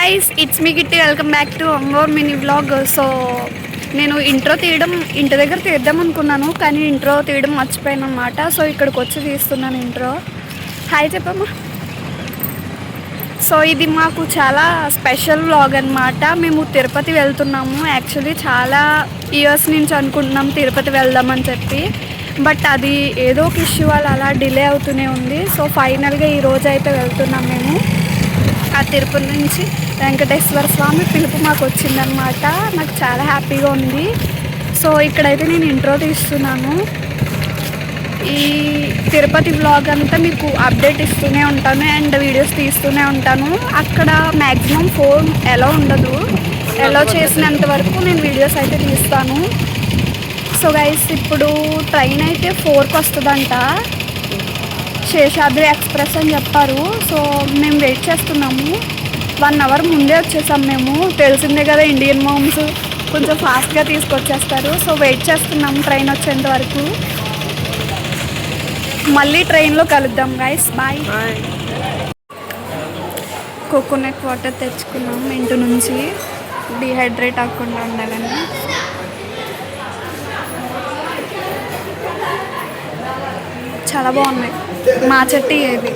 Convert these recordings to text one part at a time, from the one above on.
Guys, it's me Gitti. Welcome back to more mini vlog. So నేను intro తీయడం ఇంటి దగ్గర తీద్దాం అనుకున్నాను, కానీ ఇంట్రో తీయడం మర్చిపోయాను అనమాట. సో ఇక్కడికి వచ్చి తీస్తున్నాను ఇంట్రో. హాయ్ చెప్పమ్మా. సో ఇది మాకు చాలా స్పెషల్ వ్లాగ్ అనమాట. మేము తిరుపతి వెళ్తున్నాము. యాక్చువల్లీ చాలా ఇయర్స్ నుంచి అనుకుంటున్నాం తిరుపతి వెళ్దామని చెప్పి, బట్ అది ఏదో ఒక ఇష్యూ వల్ల అలా డిలే అవుతూనే ఉంది. సో ఫైనల్గా ఈరోజు అయితే వెళ్తున్నాం మేము. ఆ తిరుపతి నుంచి వెంకటేశ్వర స్వామి పిలుపు మాకు వచ్చిందనమాట. నాకు చాలా హ్యాపీగా ఉంది. సో ఇక్కడైతే నేను ఇంట్రో తీస్తున్నాను. ఈ తిరుపతి వ్లాగ్ అంతా మీకు అప్డేట్ ఇస్తూనే ఉంటాను అండ్ వీడియోస్ తీస్తూనే ఉంటాను. అక్కడ మ్యాక్సిమం ఫోన్ ఎలా ఉండదు, ఎలా చేసినంత వరకు నేను వీడియోస్ అయితే తీస్తాను. సో గైస్, ఇప్పుడు ట్రైన్ అయితే 4కి వస్తుందంట. శేషాద్రి ఎక్స్ప్రెస్ అని చెప్పారు. సో మేము వెయిట్ చేస్తున్నాము. 1 అవర్ ముందే వచ్చేసాం మేము. తెలిసిందే కదా, ఇండియన్ మామ్స్ కొంచెం ఫాస్ట్గా తీసుకొచ్చేస్తారు. సో వెయిట్ చేస్తున్నాము ట్రైన్ వచ్చేంత వరకు. మళ్ళీ ట్రైన్లో కలుద్దాం గైస్. బాయ్. కోకోనట్ వాటర్ తెచ్చుకున్నాం ఇంటి నుంచి, డిహైడ్రేట్ అవ్వకుండా ఉండాలని. చాలా బాగున్నాయి. మా చెట్టు ఏది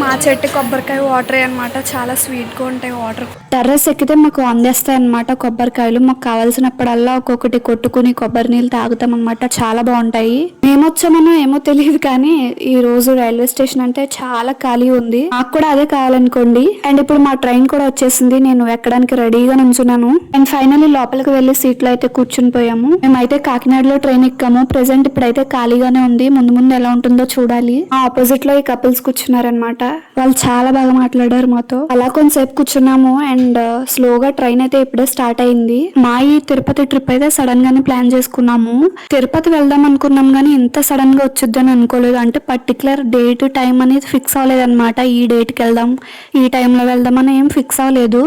మా చెట్టు కొబ్బరికాయ వాటర్ అనమాట. చాలా స్వీట్గా ఉంటాయి వాటర్. టెర్రస్ ఎక్కితే మాకు అందేస్తాయి అనమాట కొబ్బరికాయలు. మాకు కావాల్సినప్పుడల్లా ఒక్కొక్కటి కొట్టుకుని కొబ్బరి నీళ్ళు తాగుతాం అనమాట. చాలా బాగుంటాయి. మేమొచ్చామనో ఏమో తెలియదు, కానీ ఈ రోజు రైల్వే స్టేషన్ అంటే చాలా ఖాళీ ఉంది. నాకు కూడా అదే కావాలనుకోండి. అండ్ ఇప్పుడు మా ట్రైన్ కూడా వచ్చేసింది. నేను ఎక్కడానికి రెడీగా నుంచున్నాను. అండ్ ఫైనల్లీ లోపలికి వెళ్లి సీట్లో అయితే కూర్చుని పోయాము. మేమైతే కాకినాడలో ట్రైన్ ఎక్కాము. ప్రెసెంట్ ఇప్పుడైతే ఖాళీగానే ఉంది. ముందు ముందు ఎలా ఉంటుందో చూడాలి. ఆ ఆపోజిట్ లో ఈ కపుల్స్ కూర్చున్నారనమాట. వాళ్ళు చాలా బాగా మాట్లాడారు మాతో. అలా కొంతసేపు కూర్చున్నాము. అండ్ స్లోగా ట్రైన్ అయితే ఇప్పుడే స్టార్ట్ అయింది. మా ఈ తిరుపతి ట్రిప్ అయితే సడన్ గానే ప్లాన్ చేసుకున్నాము. తిరుపతి వెళ్దాం అనుకున్నాం కానీ ఇంత సడన్ గా వచ్చిద్దని అనుకోలేదు. అంటే పర్టికులర్ డేట్ టైం అనేది ఫిక్స్ అవ్వలేదు అనమాట. ఈ డేట్ కి వెళ్దాం, ఈ టైంలో వెళ్దాం అని ఏం ఫిక్స్ అవ్వలేదు.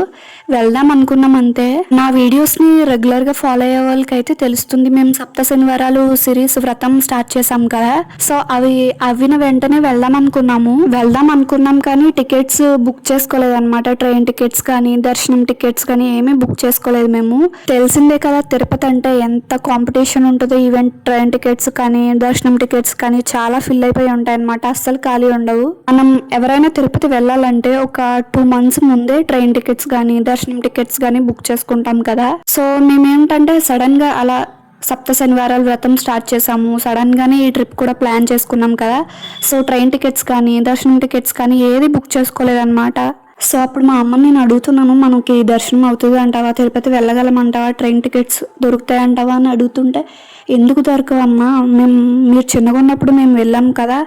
వెళ్దాం అనుకున్నాం అంతే. నా వీడియోస్ ని రెగ్యులర్ గా ఫాలో అయ్యే వాళ్ళకి అయితే తెలుస్తుంది. మేము సప్త శనివారాలు సిరీస్ వ్రతం స్టార్ట్ చేసాం కదా. సో అవి అవిన వెంటనే వెళ్దాం అనుకున్నాం కానీ టికెట్స్ బుక్ చేసుకోలేదు అనమాట. ట్రైన్ టికెట్స్ కానీ దర్శనం టికెట్స్ కానీ ఏమీ బుక్ చేసుకోలేదు మేము. తెలిసిందే కదా తిరుపతి అంటే ఎంత కాంపిటీషన్ ఉంటుందో. ఈవెంట్ ట్రైన్ టికెట్స్ కానీ దర్శనం టికెట్స్ కానీ చాలా ఫిల్ అయిపోయి ఉంటాయి అనమాట. అస్సలు ఖాళీ ఉండవు. మనం ఎవరైనా తిరుపతి వెళ్ళాలంటే ఒక 2 months ముందే ట్రైన్ టికెట్స్ కానీ దర్శనం టికెట్స్ కానీ బుక్ చేసుకుంటాం కదా. సో మేమేంటంటే సడన్ గా అలా సప్త శనివారాలు వ్రతం స్టార్ట్ చేసాము. సడన్ గానే ఈ ట్రిప్ కూడా ప్లాన్ చేసుకున్నాం కదా. సో ట్రైన్ టికెట్స్ కానీ దర్శనం టికెట్స్ కానీ ఏది బుక్ చేసుకోలేదన్నమాట. సో అప్పుడు మా అమ్మని నేను అడుగుతున్నాను, మనకి దర్శనం అవుతుంది అంటావా, తిరుపతి వెళ్ళగలమంటావా, ట్రైన్ టికెట్స్ దొరుకుతాయంటావా అని అడుగుతుంటే, ఎందుకు దొరకవమ్మా, మీరు చిన్నగా ఉన్నప్పుడు మేము వెళ్ళాం కదా,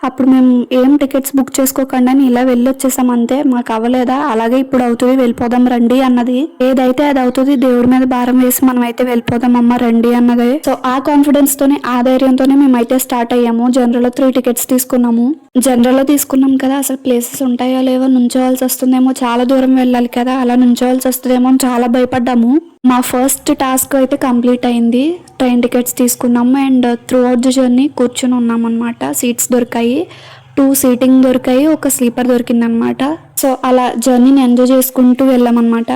అప్పుడు మేము ఏం టికెట్స్ బుక్ చేసుకోకుండా అని ఇలా వెళ్ళి వచ్చేసాం అంతే, మాకు అవ్వలేదా, అలాగే ఇప్పుడు అవుతుంది, వెళ్ళిపోదాం రండి అన్నది. ఏదైతే అది అవుతుంది, దేవుడి మీద భారం వేసి మనం అయితే వెళ్ళిపోదాం అమ్మ రండి అన్నది. సో ఆ కాన్ఫిడెన్స్ తోనే ఆ ధైర్యంతోనే మేమైతే స్టార్ట్ అయ్యాము. జనరల్ లో 3 tickets తీసుకున్నాము. జనరల్ లో తీసుకున్నాం కదా, అసలు ప్లేసెస్ ఉంటాయో లేవో, నుంచోవాల్సి వస్తుందేమో, చాలా దూరం వెళ్ళాలి కదా, అలా నుంచోవాల్సి వస్తుందేమో అని చాలా భయపడ్డాము. మా ఫస్ట్ టాస్క్ అయితే కంప్లీట్ అయింది. ట్రైన్ టికెట్స్ తీసుకున్నాము and through out the journey కూర్చుని ఉన్నాం అనమాట. సీట్స్ దొరికాయి, 2 సీటింగ్ దొరికాయి, ఒక స్లీపర్ దొరికింది అనమాట. సో అలా జర్నీని ఎంజాయ్ చేసుకుంటూ వెళ్ళామన్నమాట.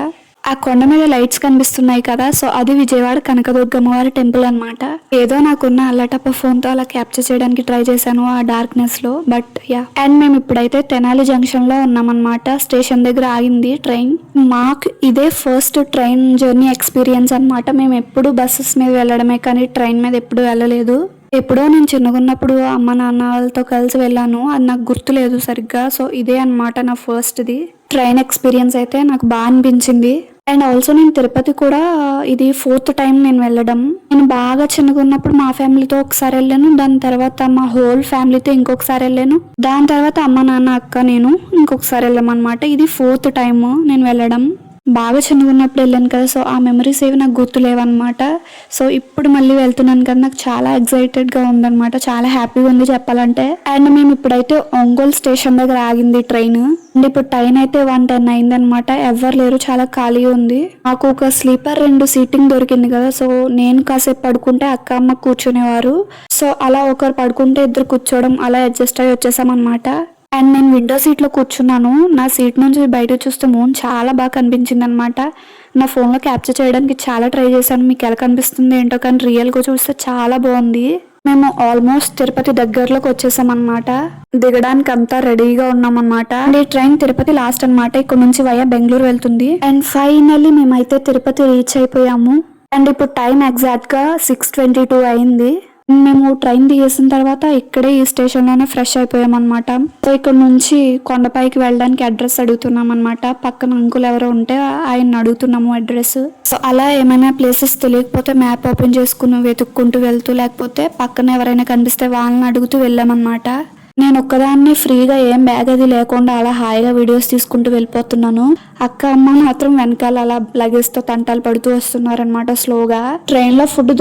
ఆ కొండ మీద లైట్స్ కనిపిస్తున్నాయి కదా, సో అది విజయవాడ కనకదుర్గమ్మ వారి టెంపుల్ అనమాట. ఏదో నాకున్న అల్లటప్ప ఫోన్ తో అలా క్యాప్చర్ చేయడానికి ట్రై చేశాను ఆ డార్క్నెస్ లో, బట్ యా. అండ్ మేము ఇప్పుడైతే తెనాలి జంక్షన్ లో ఉన్నామన్నమాట. స్టేషన్ దగ్గర ఆగింది ట్రైన్. మాకు ఇదే ఫస్ట్ ట్రైన్ జర్నీ ఎక్స్పీరియన్స్ అనమాట. మేము ఎప్పుడు బస్సెస్ మీద వెళ్ళడమే కానీ ట్రైన్ మీద ఎప్పుడు వెళ్ళలేదు. ఎప్పుడో నేను చిన్నగా ఉన్నప్పుడు అమ్మ నాన్న వాళ్ళతో కలిసి వెళ్ళాను, అది నాకు గుర్తులేదు సరిగ్గా. సో ఇదే అనమాట నా ఫస్ట్ది ట్రైన్ ఎక్స్పీరియన్స్. అయితే నాకు బాగా అనిపించింది. అండ్ ఆల్సో నేను తిరుపతి కూడా ఇది 4th టైం నేను వెళ్ళడం. నేను బాగా చిన్నగా ఉన్నప్పుడు మా ఫ్యామిలీతో ఒకసారి వెళ్ళాను, దాని తర్వాత మా హోల్ ఫ్యామిలీతో ఇంకొకసారి వెళ్ళాను, దాని తర్వాత అమ్మ నాన్న అక్క నేను ఇంకొకసారి వెళ్ళామన్నమాట. ఇది 4th టైం నేను వెళ్ళడం. బాగా చిన్నగా ఉన్నప్పుడు వెళ్ళాను కదా, సో ఆ మెమరీస్ ఏవి నాకు గుర్తులేవన్నమాట. సో ఇప్పుడు మళ్ళీ వెళ్తున్నాను కదా, నాకు చాలా ఎక్సైటెడ్గా ఉందన్నమాట, చాలా హ్యాపీగా ఉంది చెప్పాలంటే. అండ్ మేము ఇప్పుడైతే ఒంగోలు స్టేషన్ దగ్గర ఆగింది ట్రైన్. అండ్ ఇప్పుడు ట్రైన్ అయితే 1:10 అయిందనమాట. ఎవరు లేరు, చాలా ఖాళీగా ఉంది. నాకు ఒక స్లీపర్ 2 సీటింగ్ దొరికింది కదా, సో నేను కాసేపు పడుకుంటే అక్క అమ్మ కూర్చునేవారు. సో అలా ఒకరు పడుకుంటే ఇద్దరు కూర్చోవడం, అలా అడ్జస్ట్ అయ్యి వచ్చేసాం అనమాట. అండ్ నేను విండో సీట్లో కూర్చున్నాను. నా సీట్ నుంచి బయట చూస్తే మూన్ చాలా బాగా కనిపించింది అనమాట. నా ఫోన్లో క్యాప్చర్ చేయడానికి చాలా ట్రై చేశాను, మీకు ఎలా కనిపిస్తుంది ఏంటో, కానీ రియల్గా చూస్తే చాలా బాగుంది. మేము ఆల్మోస్ట్ తిరుపతి దగ్గరలోకి వచ్చేసాం అనమాట. దిగడానికి అంతా రెడీగా ఉన్నాం అనమాట. ఈ ట్రైన్ తిరుపతి లాస్ట్ అనమాట, ఇక్కడ నుంచి వయా బెంగళూరు వెళ్తుంది. అండ్ ఫైనల్లీ మేమైతే తిరుపతి రీచ్ అయిపోయాము. అండ్ ఇప్పుడు టైం ఎగ్జాక్ట్ గా 6:22 అయింది. మేము ట్రైన్ దిగేసిన తర్వాత ఇక్కడే ఈ స్టేషన్ లోనే ఫ్రెష్ అయిపోయాం అనమాట. సో ఇక్కడ నుంచి కొండపైకి వెళ్ళడానికి అడ్రస్ అడుగుతున్నాం అనమాట. పక్కన అంకుల్ ఎవరో ఉంటే ఆయన అడుగుతున్నాము అడ్రస్. సో అలా ఏమైనా ప్లేసెస్ తెలియకపోతే మ్యాప్ ఓపెన్ చేసుకుని వెతుక్కుంటూ వెళ్తూ, లేకపోతే పక్కన ఎవరైనా కనిపిస్తే వాళ్ళని అడుగుతూ వెళ్ళామన్నమాట. నేను ఒక్కదాన్ని ఫ్రీగా ఏం బ్యాగ్ అది లేకుండా అలా హాయిగా వీడియోస్ తీసుకుంటూ వెళ్ళిపోతున్నాను. అక్క అమ్మ మాత్రం వెనకాల అలా లగేజ్ తో తంటాలు పడుతూ వస్తున్నారనమాట స్లోగా. ట్రైన్ లో ఫుడ్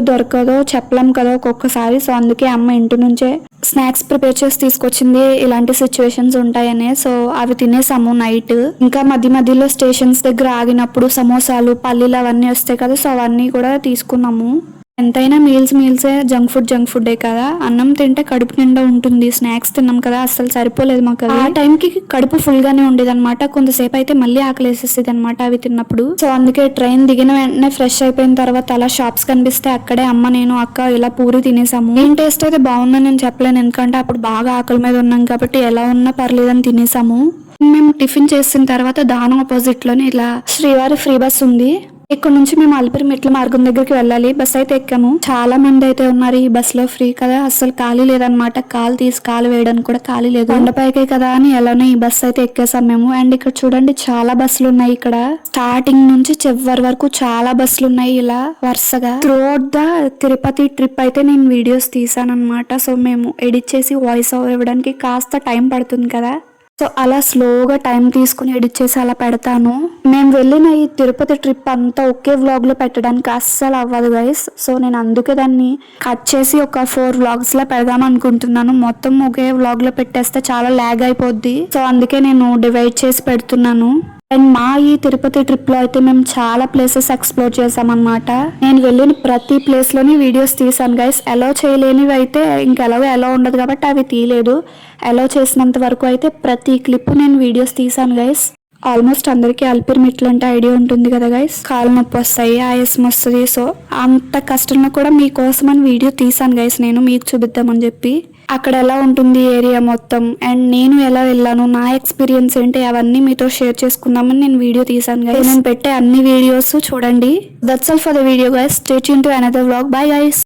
దొరకదో చెప్పలేం కదా ఒక్కొక్కసారి. సో అందుకే అమ్మ ఇంటి నుంచే స్నాక్స్ ప్రిపేర్ చేసి తీసుకొచ్చింది, ఇలాంటి సిచ్యువేషన్స్ ఉంటాయని. సో అవి తినేసాము నైట్. ఇంకా మధ్యలో స్టేషన్స్ దగ్గర ఆగినప్పుడు సమోసాలు, పల్లీలు అవన్నీ వస్తాయి కదా, సో అవన్నీ కూడా తీసుకున్నాము. ఎంతైనా మీల్సే జంక్ ఫుడ్డే కదా. అన్నం తింటే కడుపు నిండా ఉంటుంది, స్నాక్స్ తిన్నాం కదా అస్సలు సరిపోలేదు మాకు. ఆ టైంకి కడుపు ఫుల్ గానే ఉండేది అనమాట. కొంతసేపు అయితే మళ్ళీ ఆకలి వేసేసేది అనమాట అవి తిన్నప్పుడు. సో అందుకే ట్రైన్ దిగిన వెంటనే ఫ్రెష్ అయిపోయిన తర్వాత అలా షాప్స్ కనిపిస్తే అక్కడే అమ్మ, నేను, అక్క ఇలా పూరి తినేసాము. ఏం టేస్ట్ అయితే బాగుందని నేను చెప్పలేను, ఎందుకంటే అప్పుడు బాగా ఆకలి మీద ఉన్నాం కాబట్టి ఎలా ఉన్నా పర్లేదని తినేసాము. మేము టిఫిన్ చేసిన తర్వాత దానం ఆపోజిట్ లోనే ఇలా శ్రీవారి ఫ్రీ బస్ ఉంది. ఇక్కడ నుంచి మేము అలిపిరి మెట్ల మార్గం దగ్గరికి వెళ్ళాలి. బస్ అయితే ఎక్కాము. చాలా మంది అయితే ఉన్నారు ఈ బస్ లో, ఫ్రీ కదా అస్సలు ఖాళీ లేదనమాట. కాలు వేయడానికి కూడా ఖాళీ లేదు. కొండపైకే కదా అని ఎలానో ఈ బస్ అయితే ఎక్కేసాం మేము. అండ్ ఇక్కడ చూడండి చాలా బస్సులు ఉన్నాయి. ఇక్కడ స్టార్టింగ్ నుంచి చివరి వరకు చాలా బస్సులు ఉన్నాయి ఇలా వరుసగా. త్రూఅవుట్ ద తిరుపతి ట్రిప్ అయితే నేను వీడియోస్ తీసాను అనమాట. సో మేము ఎడిట్ చేసి వాయిస్ ఓవర్ ఇవ్వడానికి కాస్త టైం పడుతుంది కదా, సో అలా స్లోగా టైం తీసుకుని ఎడిట్ చేసి అలా పెడతాను. మేము వెళ్ళిన ఈ తిరుపతి ట్రిప్ అంతా ఒకే వ్లాగ్ లో పెట్టడానికి అస్సలు అవ్వదు గైస్. సో నేను అందుకే దాన్ని కట్ చేసి ఒక 4 వ్లాగ్స్ లా పెడదాం అనుకుంటున్నాను. మొత్తం ఒకే వ్లాగ్ లో పెట్టేస్తే చాలా లాగ్ అయిపోద్ది. సో అందుకే నేను డివైడ్ చేసి పెడుతున్నాను. అండ్ మా ఈ తిరుపతి ట్రిప్ లో అయితే మేము చాలా ప్లేసెస్ ఎక్స్ప్లోర్ చేసామన్నమాట. నేను వెళ్ళిన ప్రతి ప్లేస్ లోని వీడియోస్ తీసాను గైస్. అలో చేయలేనివి అయితే ఇంకెలాగో అలో ఉండదు కాబట్టి అవి తీయలేదు. అలో చేసినంత వరకు అయితే ప్రతి క్లిప్ నేను వీడియోస్ తీసాను గైస్. ఆల్మోస్ట్ అందరికీ అలిపిరి మెట్లు అంటే ఐడియా ఉంటుంది కదా గైస్. కాలు నొప్పి వస్తాయి, ఆయాసం వస్తుంది. సో అంత కష్టంలో కూడా మీకోసమని వీడియో తీసాను గైస్, నేను మీకు చూపిద్దామని చెప్పి. అక్కడ ఎలా ఉంటుంది ఏరియా మొత్తం, అండ్ నేను ఎలా వెళ్ళాను, నా ఎక్స్పీరియన్స్ ఏంటి, అవన్నీ మీతో షేర్ చేసుకుందామని నేను వీడియో తీసాను గైస్. నేను పెట్టే అన్ని వీడియోస్ చూడండి. That's all for the video guys. Stay tune to another vlog. Bye guys.